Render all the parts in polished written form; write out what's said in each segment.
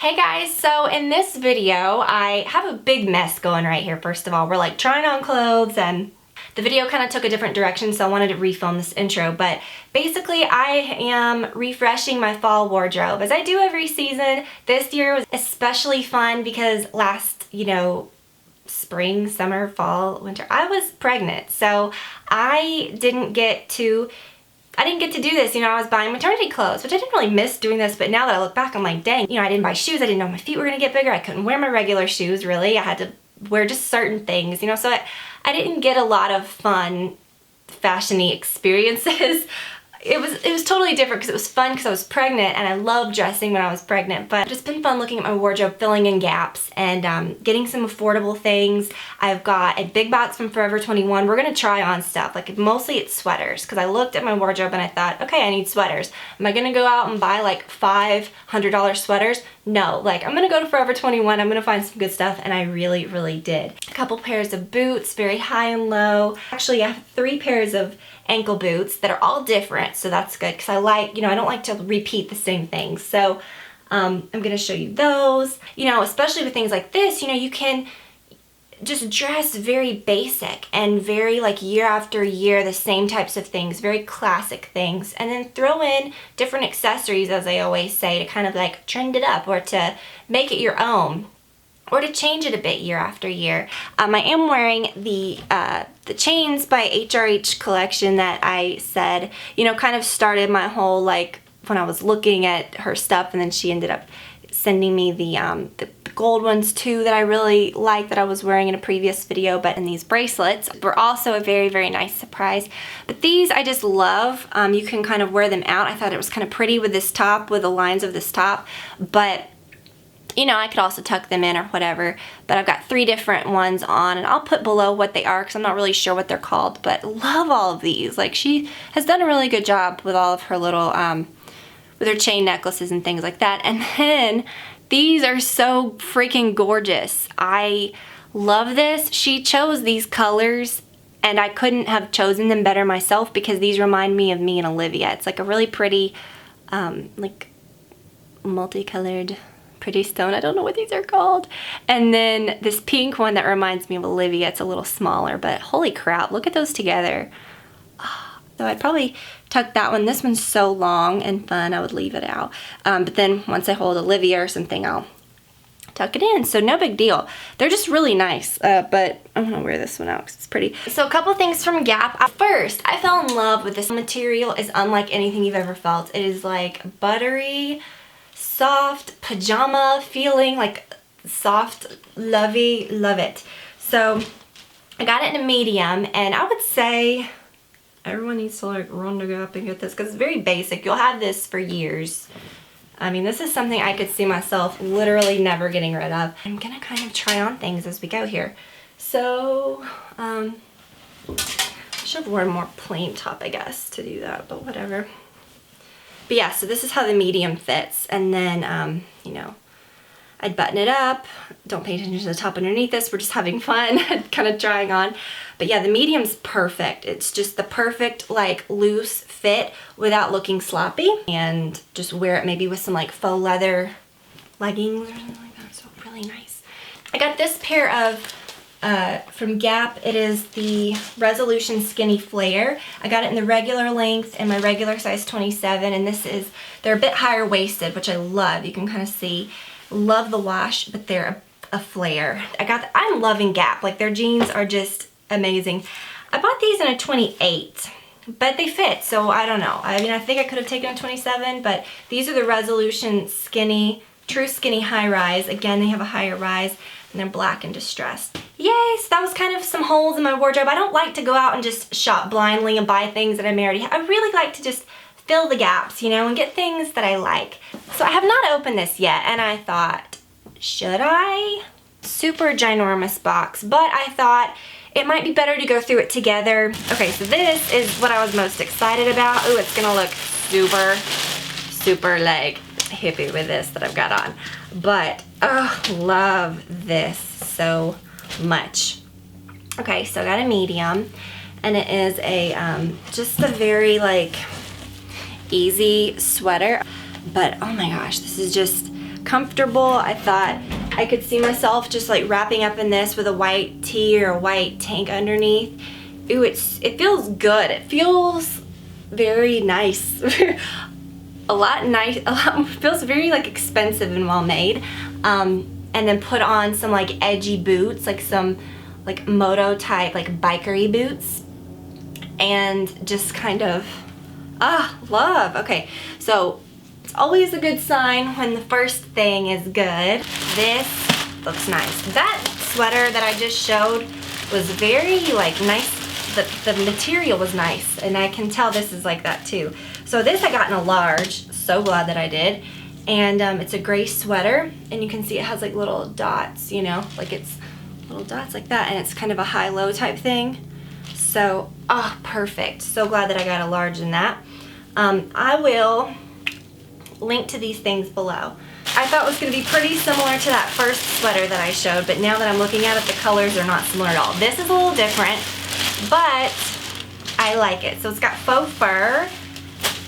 Hey guys, so in this video, I have a big mess going right here. First of all, we're like trying on clothes and the video kind of took a different direction, so I wanted to refilm this intro. But basically, I am refreshing my fall wardrobe as I do every season. This year was especially fun because last, spring, summer, fall, winter, I was pregnant. So I didn't get to do this, I was buying maternity clothes, which I didn't really miss doing this, but now that I look back, I'm like, dang, I didn't buy shoes, I didn't know my feet were gonna get bigger, I couldn't wear my regular shoes, really, I had to wear just certain things, so I didn't get a lot of fun, fashion-y experiences. It was totally different because it was fun because I was pregnant and I loved dressing when I was pregnant, but it's been fun looking at my wardrobe, filling in gaps and getting some affordable things. I've got a big box from Forever 21. We're gonna try on stuff, like mostly it's sweaters because I looked at my wardrobe and I thought, okay, I need sweaters. Am I gonna go out and buy like $500 sweaters? No, like I'm gonna go to Forever 21, I'm gonna find some good stuff, and I really, really did. A couple pairs of boots, very high and low. Actually, I have 3 pairs of ankle boots that are all different, so that's good because I like, I don't like to repeat the same things. So I'm gonna show you those. Especially with things like this, you can just dress very basic and very like year after year, the same types of things, very classic things, and then throw in different accessories, as I always say, to kind of like trend it up or to make it your own, or to change it a bit year after year. I am wearing the chains by HRH collection that I said, kind of started my whole, like, when I was looking at her stuff, and then she ended up sending me the gold ones too that I really like that I was wearing in a previous video. But in these bracelets were also a very, very nice surprise. But these I just love. You can kind of wear them out. I thought it was kind of pretty with this top, with the lines of this top, but I could also tuck them in or whatever, but I've got 3 different ones on, and I'll put below what they are because I'm not really sure what they're called, but love all of these. Like, she has done a really good job with all of her little, with her chain necklaces and things like that. And then these are so freaking gorgeous. I love this. She chose these colors, and I couldn't have chosen them better myself because these remind me of me and Olivia. It's like a really pretty, like, multicolored pretty stone. I don't know what these are called. And then this pink one that reminds me of Olivia. It's a little smaller, but holy crap, look at those together. So I'd probably tuck that one. This one's so long and fun, I would leave it out. But then once I hold Olivia or something, I'll tuck it in. So no big deal. They're just really nice, but I'm gonna wear this one out because it's pretty. So a couple things from Gap. First, I fell in love with this material. It's unlike anything you've ever felt. It is like buttery, soft pajama feeling, like soft, lovey, love it. So I got it in a medium, and I would say everyone needs to like run to Gap and get this because it's very basic. You'll have this for years. I mean, this is something I could see myself literally never getting rid of. I'm gonna kind of try on things as we go here. So I should have worn a more plain top, I guess, to do that, but whatever. But yeah, so this is how the medium fits, and then, I'd button it up. Don't pay attention to the top underneath this. We're just having fun, kind of trying on. But yeah, the medium's perfect. It's just the perfect, like, loose fit without looking sloppy. And just wear it maybe with some, like, faux leather leggings or something like that. So really nice. I got this pair of from Gap. It is the Resolution Skinny Flare. I got it in the regular length and my regular size 27, and they're a bit higher waisted, which I love. You can kind of see. Love the wash, but they're a flare. I'm loving Gap. Like, their jeans are just amazing. I bought these in a 28, but they fit, so I don't know. I mean, I think I could have taken a 27, but these are the Resolution Skinny, True Skinny High Rise. Again, they have a higher rise, and they're black and distressed. Yay, so that was kind of some holes in my wardrobe. I don't like to go out and just shop blindly and buy things that I may already have. I really like to just fill the gaps, and get things that I like. So I have not opened this yet, and I thought, should I? Super ginormous box, but I thought it might be better to go through it together. Okay, so this is what I was most excited about. Ooh, it's gonna look super, super like hippie with this that I've got on. But, oh, love this so much. Okay, so I got a medium, and it is a, just a very like easy sweater, but oh my gosh, this is just comfortable. I thought I could see myself just like wrapping up in this with a white tee or a white tank underneath. Ooh, it feels good. It feels very nice. Feels very like expensive and well made. And then put on some like edgy boots, like some like moto type, like bikery boots. And just kind of, love. Okay, so it's always a good sign when the first thing is good. This looks nice. That sweater that I just showed was very like nice. The material was nice, and I can tell this is like that too. So this I got in a large, so glad that I did. And it's a gray sweater, and you can see it has like little dots, you know, like it's little dots like that, and it's kind of a high-low type thing. So, perfect. So glad that I got a large in that. I will link to these things below. I thought it was going to be pretty similar to that first sweater that I showed, but now that I'm looking at it, the colors are not similar at all. This is a little different, but I like it. So it's got faux fur,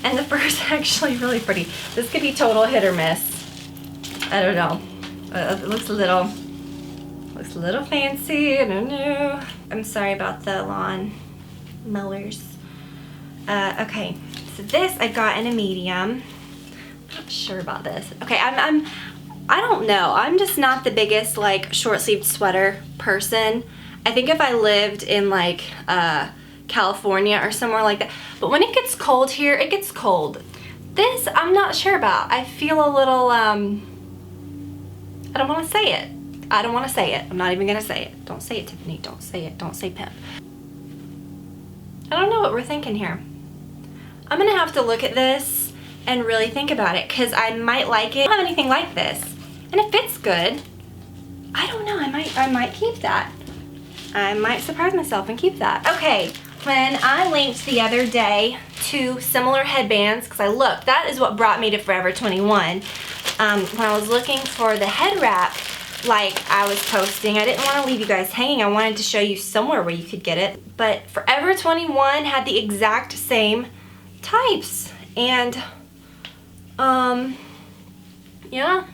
and the fur is actually really pretty. This could be total hit or miss. I don't know. It looks a little fancy. I don't know. I'm sorry about the lawn mowers. Okay, so this I got in a medium. I'm not sure about this. Okay, I don't know. I'm just not the biggest like short-sleeved sweater person. I think if I lived in like California or somewhere like that. But when it gets cold here, it gets cold. This I'm not sure about. I feel a little I don't want to say it. I don't want to say it. I'm not even gonna say it. Don't say it, Tiffany. Don't say it. Don't say pimp. I don't know what we're thinking here. I'm gonna have to look at this and really think about it, because I might like it. I don't have anything like this, and it fits good. I don't know. I might keep that. I might surprise myself and keep that. Okay, when I linked the other day to similar headbands, because I looked, that is what brought me to Forever 21. When I was looking for the head wrap, like I was posting, I didn't want to leave you guys hanging. I wanted to show you somewhere where you could get it. But Forever 21 had the exact same types. And, yeah, I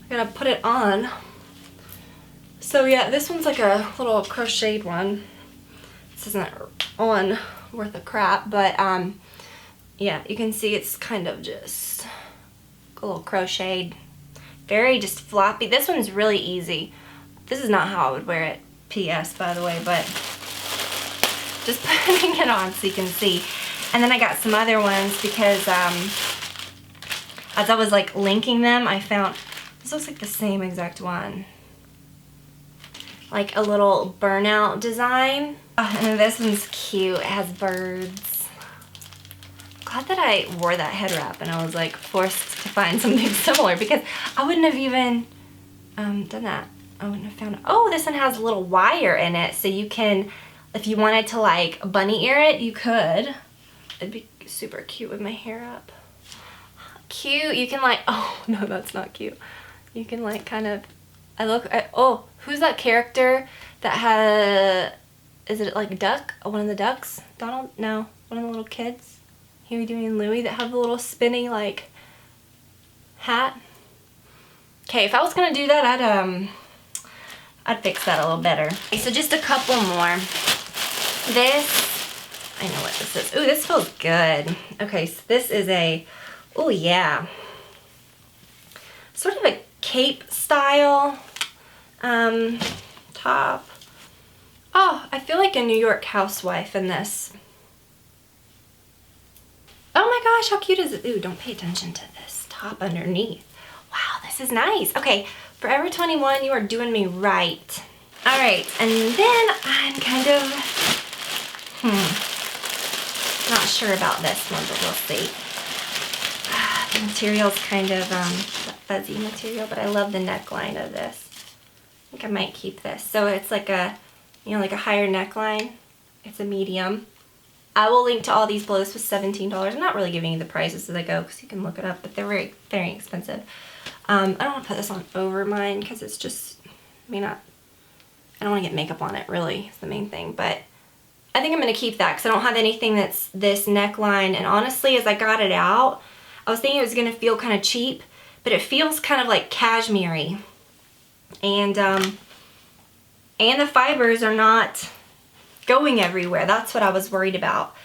gotta put it on. So yeah, this one's like a little crocheted one. This isn't on worth a crap, but yeah, you can see it's kind of just a little crocheted. Very just floppy. This one's really easy. This is not how I would wear it, PS, by the way, but just putting it on so you can see. And then I got some other ones because as I was like linking them, I found this looks like the same exact one. Like a little burnout design. And then this one's cute. It has birds. Glad that I wore that head wrap and I was like forced to find something similar, because I wouldn't have even done that. I wouldn't have found it. Oh, this one has a little wire in it, so you can, if you wanted to like bunny ear it, you could. It'd be super cute with my hair up. Cute. You can like, oh no, that's not cute. You can like kind of, oh, who's that character that had, is it like Duck? One of the ducks? Donald? No, one of the little kids. Huey, Dewey, and Louie that have the little spinny like hat. Okay, if I was gonna do that, I'd fix that a little better. Okay, so just a couple more. This, I know what this is. Ooh, this feels good. Okay, so this is a, oh yeah, sort of a cape style top. Oh, I feel like a New York housewife in this. Oh my gosh, how cute is it? Ooh, don't pay attention to this top underneath. Wow, this is nice. Okay, Forever 21, you are doing me right. All right, and then I'm kind of, not sure about this one, but we'll see. The material's kind of fuzzy material, but I love the neckline of this. I think I might keep this. So it's like a, you know, like a higher neckline. It's a medium. I will link to all these below. This was $17. I'm not really giving you the prices as I go because you can look it up, but they're very, very expensive. I don't want to put this on over mine because it's just, I don't want to get makeup on it, really, is the main thing. But I think I'm going to keep that because I don't have anything that's this neckline. And honestly, as I got it out, I was thinking it was going to feel kind of cheap, but but it feels kind of like cashmere-y. And the fibers are not going everywhere. That's what I was worried about.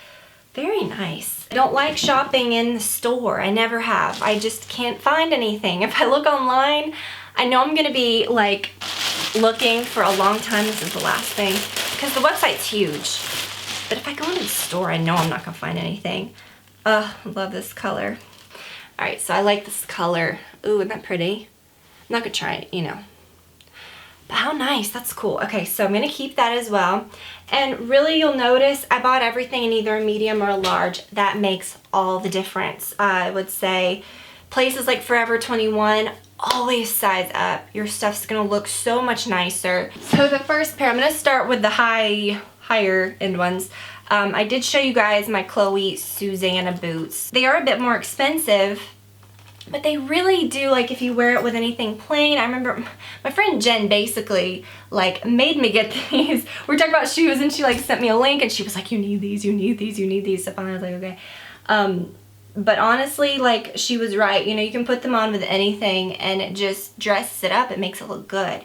Very nice. I don't like shopping in the store. I never have. I just can't find anything. If I look online, I know I'm gonna be like looking for a long time. This is the last thing, because the website's huge. But if I go into the store, I know I'm not gonna find anything. I love this color. All right, so I like this color. Ooh, isn't that pretty? I'm not gonna try it, you know. But how nice, that's cool. Okay, so I'm gonna keep that as well. And really, you'll notice I bought everything in either a medium or a large. That makes all the difference. I would say places like Forever 21, always size up. Your stuff's gonna look so much nicer. So the first pair, I'm gonna start with the higher end ones. I did show you guys my Chloe Susanna boots. They are a bit more expensive, but they really do, like, if you wear it with anything plain. I remember my friend Jen basically like made me get these. We're talking about shoes and she like sent me a link and she was like, you need these, you need these, you need these. So finally I was like, okay. But honestly, like, she was right. You know, you can put them on with anything and it just dresses it up. It makes it look good.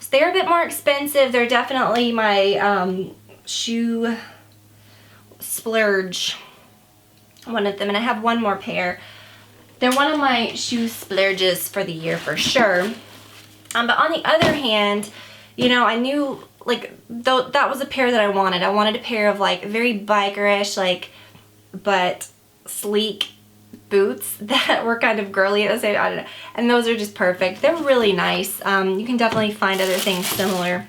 So they're a bit more expensive. They're definitely my shoe splurge, one of them. And I have one more pair. They're one of my shoe splurges for the year for sure. But on the other hand, you know, I knew, like, though that was a pair that I wanted. I wanted a pair of like very bikerish, like, but sleek boots that were kind of girly at the same time. I don't know. And those are just perfect. They're really nice. You can definitely find other things similar.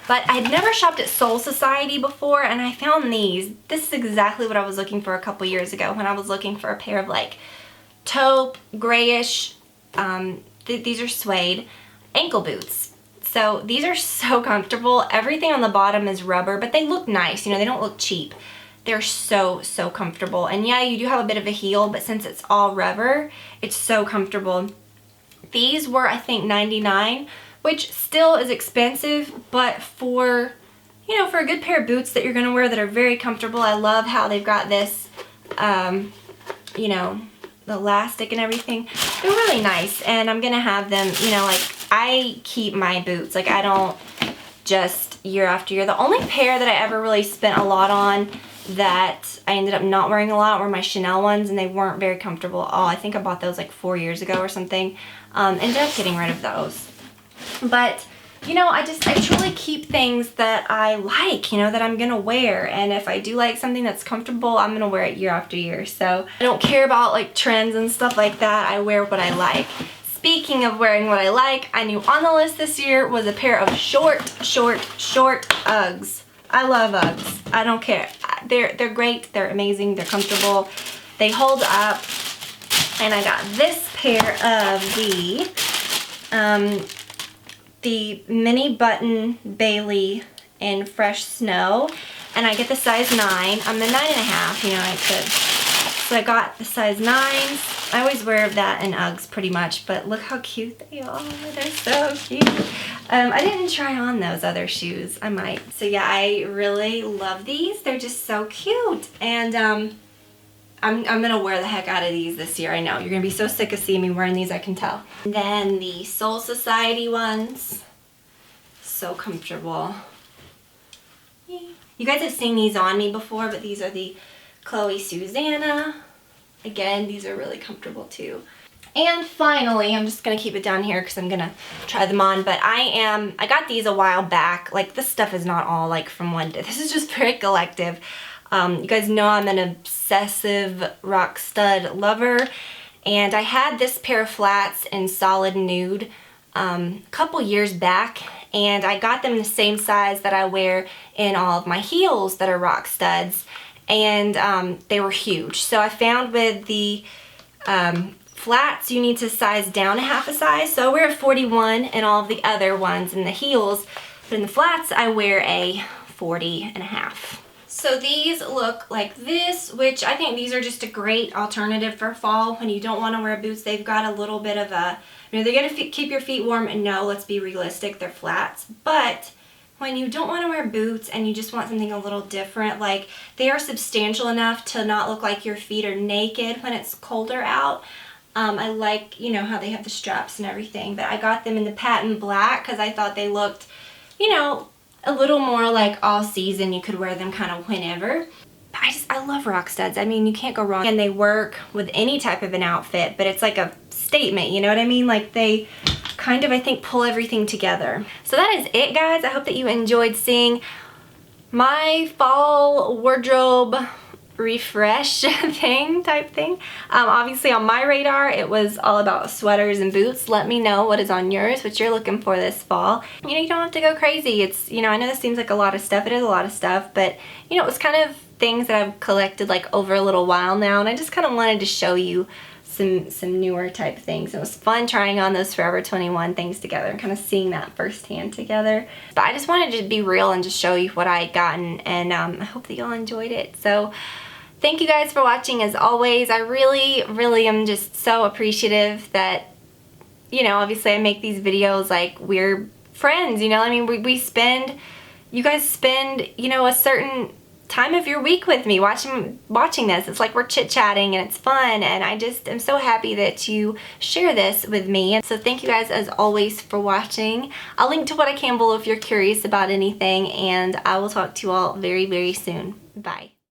But I'd never shopped at Soul Society before, and I found these. This is exactly what I was looking for a couple years ago when I was looking for a pair of like taupe, grayish, these are suede, ankle boots. So these are so comfortable. Everything on the bottom is rubber, but they look nice. You know, they don't look cheap. They're so, so comfortable. And yeah, you do have a bit of a heel, but since it's all rubber, it's so comfortable. These were, I think, $99, which still is expensive, but for, you know, for a good pair of boots that you're gonna wear that are very comfortable. I love how they've got this, you know, the elastic and everything. They're really nice, and I'm gonna have them, you know, like, I keep my boots. Like, I don't just year after year. The only pair that I ever really spent a lot on that I ended up not wearing a lot were my Chanel ones, and they weren't very comfortable at all. I think I bought those like 4 years ago or something. Ended up getting rid of those. But, you know, I truly keep things that I like, you know, that I'm gonna wear. And if I do like something that's comfortable, I'm gonna wear it year after year. So I don't care about like trends and stuff like that. I wear what I like. Speaking of wearing what I like, I knew on the list this year was a pair of short Uggs. I love Uggs. I don't care. They're great. They're amazing. They're comfortable. They hold up. And I got this pair of the mini button Bailey in Fresh Snow, and I get the size 9. I'm the 9.5, you know, I could. So I got the size 9s. I always wear that in Uggs pretty much, but look how cute they are. They're so cute. I didn't try on those other shoes. I might. So yeah, I really love these. They're just so cute. And I'm gonna wear the heck out of these this year. I know you're gonna be so sick of seeing me wearing these, I can tell. And then the Soul Society ones, so comfortable. You guys have seen these on me before, but these are the Chloe Susanna. Again, these are really comfortable too. And finally, I'm just gonna keep it down here because I'm gonna try them on, but I got these a while back. Like, this stuff is not all like from one day. This is just very collective. You guys know I'm an obsessive rock stud lover, and I had this pair of flats in solid nude a couple years back, and I got them the same size that I wear in all of my heels that are rock studs, and they were huge. So I found with the flats, you need to size down a half a size. So I wear a 41 in all of the other ones in the heels, but in the flats I wear a 40.5. So these look like this, which I think these are just a great alternative for fall when you don't want to wear boots. They've got a little bit of a, you know, they're going to keep your feet warm, and no, let's be realistic, they're flats. But when you don't want to wear boots and you just want something a little different, like, they are substantial enough to not look like your feet are naked when it's colder out. I like, you know, how they have the straps and everything, but I got them in the patent black because I thought they looked, you know, a little more like all season. You could wear them kind of whenever. But I love rock studs. I mean, you can't go wrong. And they work with any type of an outfit, but it's like a statement, you know what I mean? Like they kind of, I think, pull everything together. So that is it, guys. I hope that you enjoyed seeing my fall wardrobe refresh type thing. Obviously on my radar it was all about sweaters and boots. Let me know what is on yours, what you're looking for this fall. You know, you don't have to go crazy. It's, you know, I know this seems like a lot of stuff. It is a lot of stuff, but you know, it was kind of things that I've collected like over a little while now, and I just kind of wanted to show you some newer type things. It was fun trying on those Forever 21 things together and kind of seeing that firsthand together. But I just wanted to be real and just show you what I had gotten, and I hope that y'all enjoyed it. So thank you guys for watching as always. I really am just so appreciative that, you know, obviously I make these videos like we're friends, you know. I mean, you guys spend, you know, a certain time of your week with me watching this. It's like we're chit-chatting and it's fun, and I just am so happy that you share this with me. And so thank you guys as always for watching. I'll link to what I can below if you're curious about anything, and I will talk to you all very soon. Bye.